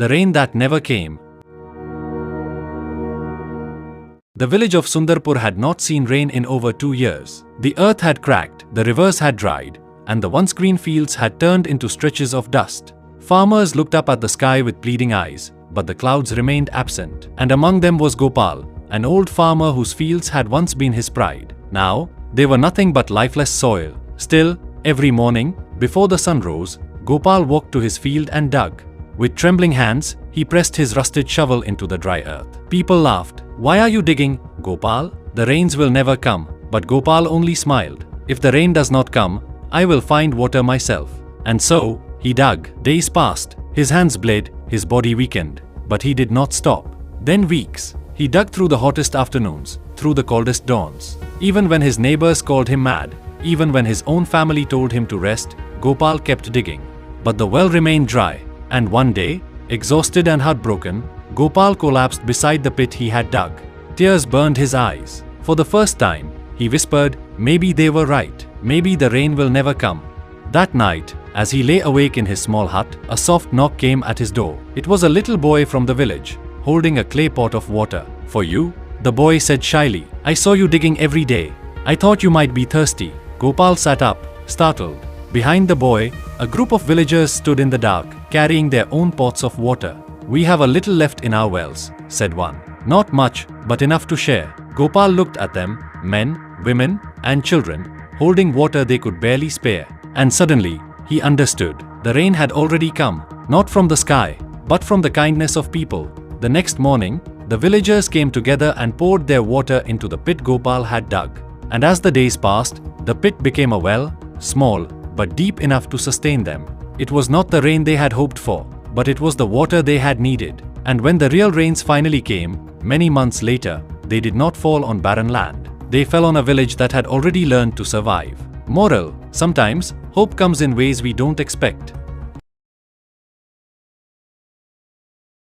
the rain that never came. The village of Sundarpur had not seen rain in over 2 years. The earth had cracked, the rivers had dried, and the once green fields had turned into stretches of dust. Farmers looked up at the sky with pleading eyes, but the clouds remained absent. And among them was Gopal, an old farmer whose fields had once been his pride. Now, they were nothing but lifeless soil. Still, every morning, before the sun rose, Gopal walked to his field and dug. With trembling hands, he pressed his rusted shovel into the dry earth. People laughed. "Why are you digging, Gopal? The rains will never come." But Gopal only smiled. "If the rain does not come, I will find water myself." And so, he dug. Days passed. His hands bled, his body weakened. But he did not stop. Then weeks. He dug through the hottest afternoons, through the coldest dawns. Even when his neighbors called him mad, even when his own family told him to rest, Gopal kept digging. But the well remained dry. And one day, exhausted and heartbroken, Gopal collapsed beside the pit he had dug. Tears burned his eyes. For the first time, he whispered, "Maybe they were right. Maybe the rain will never come." That night, as he lay awake in his small hut, a soft knock came at his door. It was a little boy from the village, holding a clay pot of water. "For you?" the boy said shyly. "I saw you digging every day. I thought you might be thirsty." Gopal sat up, startled. Behind the boy, a group of villagers stood in the dark, carrying their own pots of water. "We have a little left in our wells," said one. "Not much, but enough to share." Gopal looked at them, men, women, and children, holding water they could barely spare. And suddenly, he understood. The rain had already come, not from the sky, but from the kindness of people. The next morning, the villagers came together and poured their water into the pit Gopal had dug. And as the days passed, the pit became a well, small, but deep enough to sustain them. It was not the rain they had hoped for, but it was the water they had needed. And when the real rains finally came, many months later, they did not fall on barren land. They fell on a village that had already learned to survive. Moral: sometimes, hope comes in ways we don't expect.